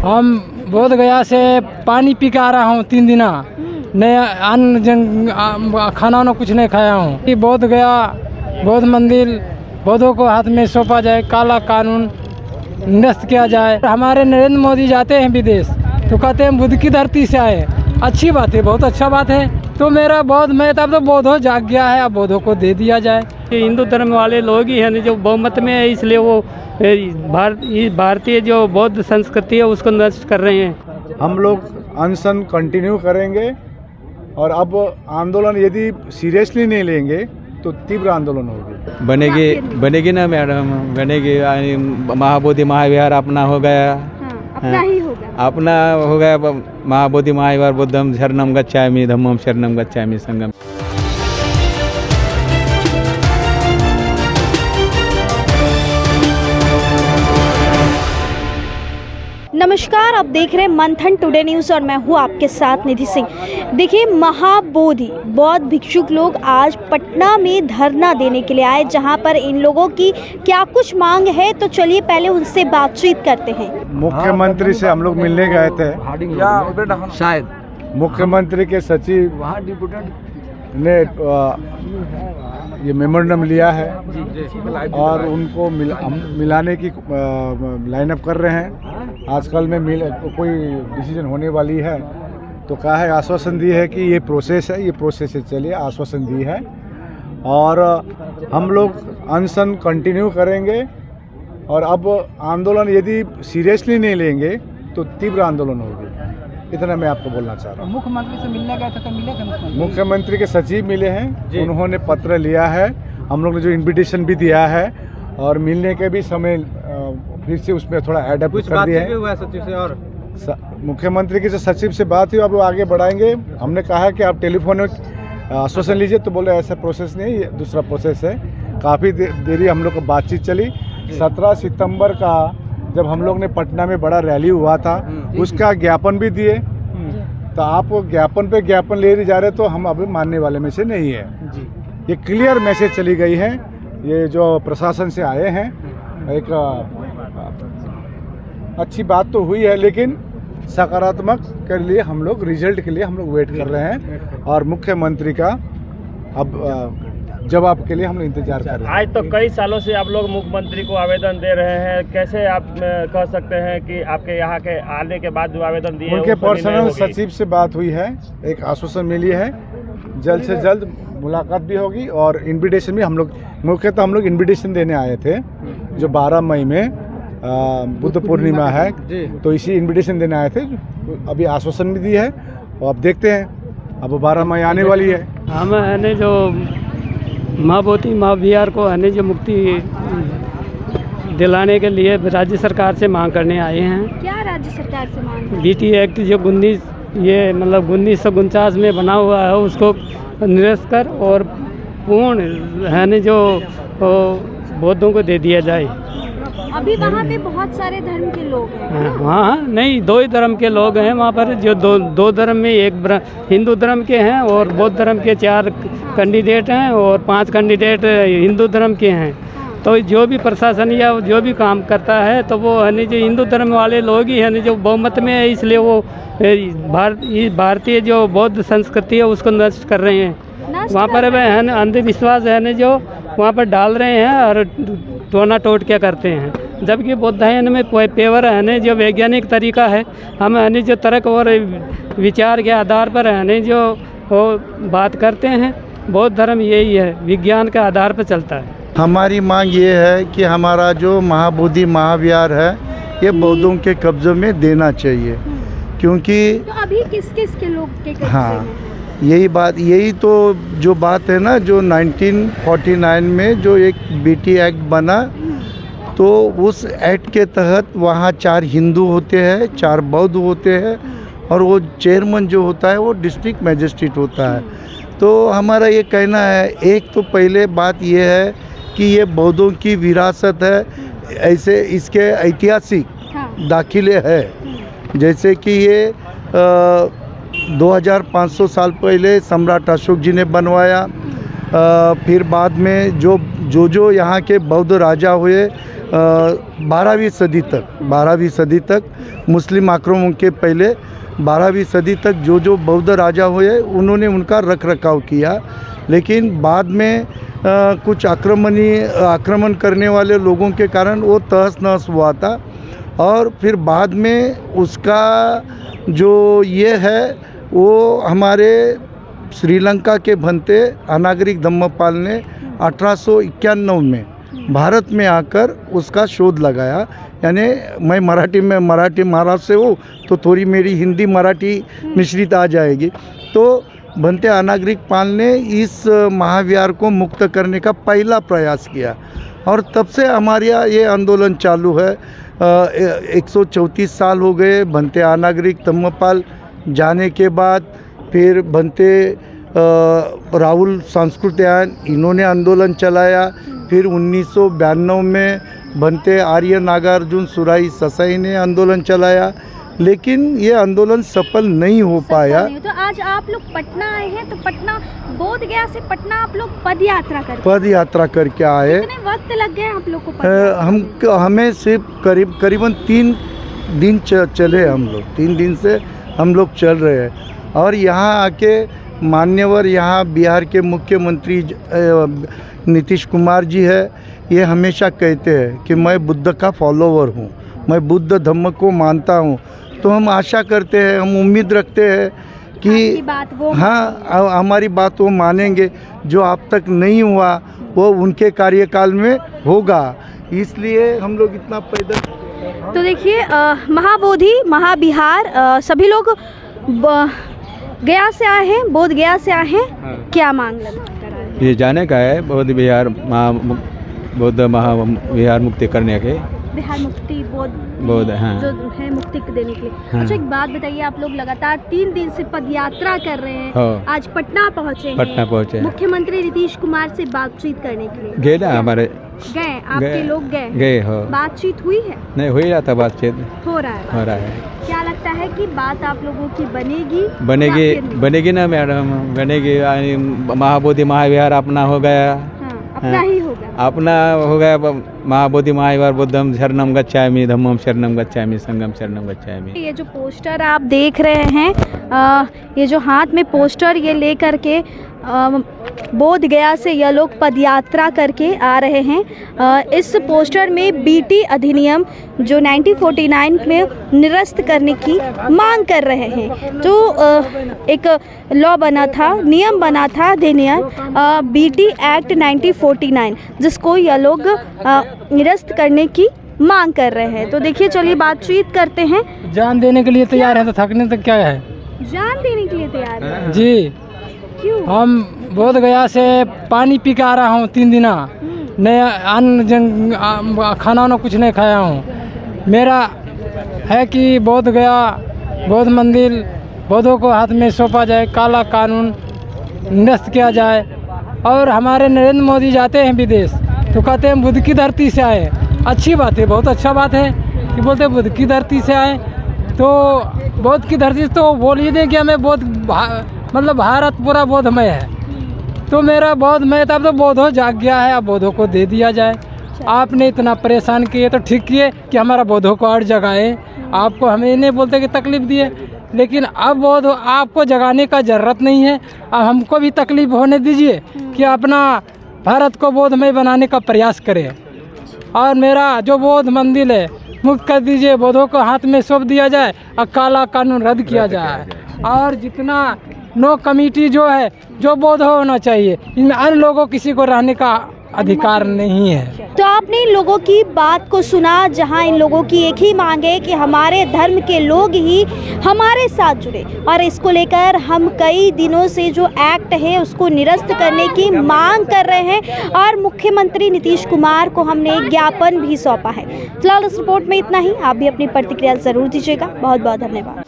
हम बोध गया से पानी पी के आ रहा हूँ 3 दिन नहीं अन्न खाना वाना कुछ नहीं खाया हूँ। बोध गया बौद्ध मंदिर बौद्धों को हाथ में सौंपा जाए, काला कानून निरस्त किया जाए। हमारे नरेंद्र मोदी जाते हैं विदेश तो कहते हैं बुद्ध की धरती से आए, अच्छी बात है, बहुत अच्छा बात है। तो मेरा बौद्ध में तब तो बौद्धों जाग गया है, अब बौद्धों को दे दिया जाए। हिंदू धर्म वाले लोग ही हैं जो बहुमत में है, इसलिए वो भारतीय जो बौद्ध संस्कृति है उसको नष्ट कर रहे हैं। हम लोग अनशन कंटिन्यू करेंगे और अब आंदोलन यदि सीरियसली नहीं लेंगे तो तीव्र आंदोलन होगी। बनेगी ना मैडम, बनेगी। महाबोधि महाविहार अपना हो गया, अपना ही होगा, अपना हो गया महाबोधि महाविहार। बुद्धम शरणम गच्छामि, धम्मम शरणम गच्छामि, संगम। नमस्कार, आप देख रहे हैं मंथन टुडे न्यूज़ और मैं हूँ आपके साथ निधि सिंह। देखिए, महाबोधि बौद्ध भिक्षुक लोग आज पटना में धरना देने के लिए आए, जहाँ पर इन लोगों की क्या कुछ मांग है, तो चलिए पहले उनसे बातचीत करते हैं। मुख्यमंत्री से हम लोग मिलने गए थे, शायद मुख्यमंत्री के सचिव ने ये मेमोरेंडम लिया है और उनको मिलाने की लाइन अप कर रहे हैं। आजकल में कोई डिसीजन होने वाली है तो कहा है, आश्वासन दी है कि ये प्रोसेस है, ये प्रोसेस से चलिए, आश्वासन दी है। और हम लोग अनशन कंटिन्यू करेंगे और अब आंदोलन यदि सीरियसली नहीं लेंगे तो तीव्र आंदोलन होगी। इतना मैं आपको बोलना चाह रहा हूँ। मुख्यमंत्री से मिलने गए थे तो मिले थे? मुख्यमंत्री के सचिव मिले हैं, उन्होंने पत्र लिया है, हम लोग ने जो इनविटेशन भी दिया है और मिलने के भी समय फिर से उसमें थोड़ा एडअप कर दिया है। सचिव से और मुख्यमंत्री के जो सचिव से बात हुई, अब वो आगे बढ़ाएंगे। हमने कहा है कि आप टेलीफोन में आश्वासन लीजिए, तो बोले ऐसा प्रोसेस नहीं, ये दूसरा प्रोसेस है। काफ़ी देरी हम लोग को बातचीत चली। 17 सितंबर का जब हम लोग ने पटना में बड़ा रैली हुआ था, उसका ज्ञापन भी दिए। तो आप ज्ञापन पे ज्ञापन ले जा रहे, तो हम अभी मानने वाले में से नहीं है। ये क्लियर मैसेज चली गई है, ये जो प्रशासन से आए हैं। एक अच्छी बात तो हुई है, लेकिन सकारात्मक के लिए हम लोग, रिजल्ट के लिए हम लोग वेट कर रहे हैं और मुख्यमंत्री का अब जवाब के लिए हम लोग इंतजार कर रहे हैं। आज तो कई सालों से आप लोग मुख्यमंत्री को आवेदन दे रहे हैं, कैसे आप कह सकते हैं कि आपके यहाँ के आने के बाद जो आवेदन दिए उनके पर्सनल सचिव से बात हुई है, एक आश्वासन मिली है, जल्द से जल्द मुलाकात भी होगी और इन्विटेशन भी। हम लोग मुख्यतः हम लोग इन्विटेशन देने आए थे, जो 12 मई में बुद्ध पूर्णिमा है, तो इसी इन्विटेशन देने आए थे। अभी आश्वासन भी दी है और अब देखते हैं, अब 12 मई आने वाली है। हम है जो महाबोधि महाविहार को है जो मुक्ति दिलाने के लिए राज्य सरकार से मांग करने आए हैं। क्या राज्य सरकार से मांग? बीटी एक्ट जो 1949 में बना हुआ है, उसको निरस्त कर और पूर्ण है जो बौद्धों को दे दिया जाए। अभी वहाँ पे बहुत सारे धर्म के लोग हैं। हाँ, नहीं, 2 ही धर्म के लोग हैं वहाँ पर, जो दो धर्म में, एक हिंदू धर्म के हैं और बौद्ध धर्म के 4 कैंडिडेट हैं और 5 कैंडिडेट हिंदू धर्म के हैं। तो जो भी प्रशासन या जो भी काम करता है, तो वो है जो हिंदू धर्म वाले लोग ही हैं जो बहुमत में है, इसलिए वो भारतीय जो बौद्ध संस्कृति है उसको नष्ट कर रहे हैं। वहाँ पर है अंधविश्वास है जो वहाँ पर डाल रहे हैं और टोना टोट क्या करते हैं, जबकि बौद्धायन में पेवर है जो वैज्ञानिक तरीका है। हम है जो तर्क और विचार के आधार पर है जो बात करते हैं। बौद्ध धर्म यही है, विज्ञान के आधार पर चलता है। हमारी मांग ये है कि हमारा जो महाबोधि महाविहार है, ये बौद्धों के कब्जे में देना चाहिए, क्योंकि तो अभी किस किस के लोग के कब्जे हाँ, में? यही तो जो बात है ना, जो 1949 में जो एक बीटी एक्ट बना, तो उस एक्ट के तहत वहाँ 4 हिंदू होते हैं, 4 बौद्ध होते हैं और वो चेयरमैन जो होता है वो डिस्ट्रिक्ट मजिस्ट्रेट होता है। तो हमारा ये कहना है, एक तो पहले बात ये है कि ये बौद्धों की विरासत है, ऐसे इसके ऐतिहासिक दाखिले है, जैसे कि ये 2500 साल पहले सम्राट अशोक जी ने बनवाया। फिर बाद में जो यहाँ के बौद्ध राजा हुए, 12वीं सदी तक मुस्लिम आक्रमण के पहले 12वीं सदी तक जो बौद्ध राजा हुए उन्होंने उनका रख रखाव किया, लेकिन बाद में कुछ आक्रमण करने वाले लोगों के कारण वो तहस नहस हुआ था। और फिर बाद में उसका जो ये है वो हमारे श्रीलंका के भंते अनागरिक धम्मपाल ने 1891 में भारत में आकर उसका शोध लगाया। यानी मैं मराठी महाराष्ट्र से हूँ तो थोड़ी मेरी हिंदी मराठी मिश्रित आ जाएगी। तो भंते अनागरिक पाल ने इस महाविहार को मुक्त करने का पहला प्रयास किया और तब से हमारे यहाँ ये आंदोलन चालू है। 134 साल हो गए भंते अनागरिक धम्मपाल जाने के बाद। फिर भंते राहुल सांस्कृत्यायन इन्होंने आंदोलन चलाया। फिर 1992 में भंते आर्य नागार्जुन सुराई ससाई ने आंदोलन चलाया, लेकिन ये आंदोलन सफल नहीं हो पाया। तो आज आप लोग पटना आए हैं, तो पटना बोध गया से पटना आप लोग पद यात्रा करके आए। कितने वक्त लग गए आप लोग को? हमें सिर्फ करीबन 3 दिन चले हम लोग। 3 दिन से हम लोग चल रहे हैं और यहाँ आके मान्यवर यहाँ बिहार के मुख्यमंत्री नीतीश कुमार जी है, ये हमेशा कहते हैं कि मैं बुद्ध का फॉलोवर हूँ, मैं बुद्ध धम्म को मानता हूँ। तो हम आशा करते हैं, हम उम्मीद रखते हैं कि हमारी बात वो मानेंगे। जो अब तक नहीं हुआ वो उनके कार्यकाल में होगा, इसलिए हम लोग इतना पैदल। तो देखिए महाबोधि महाविहार सभी लोग गया से आए हैं, बोध गया से आए हैं। क्या मांग लगा ये जाने का है बौद्ध विहार बौद्ध महाविहार मुक्ति करने के बिहार मुक्ति बौद्ध हाँ। जो है मुक्ति देने के लिए। हाँ। अच्छा एक बात बताइए, आप लोग लगातार 3 दिन से पद यात्रा कर रहे हैं। हाँ। आज पटना पहुँचे मुख्यमंत्री नीतीश कुमार से बातचीत करने के लिए गए ना हमारे आपके लोग गए हो। बातचीत हुई है? नहीं हुई रहा था, बातचीत हो रहा है। क्या लगता है कि बात आप लोगों की बनेगी ना मैडम? बनेगी। महाबोधि महाविहार अपना हो गया, अपना ही होगा, अपना हो गया। महाबोधि महाविहार बुद्धम शरणम गच्छामि, धम्मम शरणम गच्छामि, संघम शरणम गच्छामि। ये जो पोस्टर आप देख रहे हैं, ये जो हाथ में पोस्टर ये लेकर के बोध गया से यह लोग पदयात्रा करके आ रहे हैं। इस पोस्टर में बीटी अधिनियम जो 1949 में निरस्त करने की मांग कर रहे हैं। जो एक लॉ बना था, नियम बना था, अधिनियम बीटी एक्ट 1949, जिसको यह लोग निरस्त करने की मांग कर रहे हैं। तो देखिए, चलिए बातचीत करते हैं। जान देने के लिए तैयार है तो थकने तक क्या है? जान देने के लिए तैयार है जी। क्यों? हम बोध गया से पानी पी के आ रहा हूँ 3 दिन, नहीं अन्न खाना वाना कुछ नहीं खाया हूँ। मेरा है कि बोध गया बौद्ध मंदिर बौद्धों को हाथ में सौंपा जाए, काला कानून निरस्त किया जाए। और हमारे नरेंद्र मोदी जाते हैं विदेश तो कहते हैं बुद्ध की धरती से आए। अच्छी बात है, बहुत अच्छा बात है कि बोलते हैं बुद्ध की धरती से आए। तो बौद्ध की धरती से तो बोल ही दें कि हमें बौद्ध मतलब भारत पूरा बौद्धमय है। तो मेरा बौद्धमय तब तो बौद्धो जाग गया है, अब बौद्धों को दे दिया जाए। आपने इतना परेशान किए तो ठीक किए कि हमारा बौद्धों को और जगाए। आपको हमें नहीं बोलते कि तकलीफ दिए, लेकिन अब बौद्ध आपको जगाने का ज़रूरत नहीं है। अब हमको भी तकलीफ होने दीजिए कि अपना भारत को बौद्धमय बनाने का प्रयास करें। और मेरा जो बौद्ध मंदिर है मुक्त कर दीजिए, बौद्धों को हाथ में सौंप दिया जाए और काला कानून रद्द किया जाए। और जितना नो कमेटी जो है जो बौद्ध होना चाहिए, इनमें अन्य लोगों किसी को रहने का अधिकार नहीं है। तो आपने इन लोगों की बात को सुना, जहां इन लोगों की एक ही मांग है कि हमारे धर्म के लोग ही हमारे साथ जुड़े। और इसको लेकर हम कई दिनों से जो एक्ट है उसको निरस्त करने की मांग कर रहे हैं और मुख्यमंत्री नीतीश कुमार को हमने ज्ञापन भी सौंपा है। फिलहाल इस रिपोर्ट में इतना ही। आप भी अपनी प्रतिक्रिया ज़रूर दीजिएगा। बहुत बहुत धन्यवाद।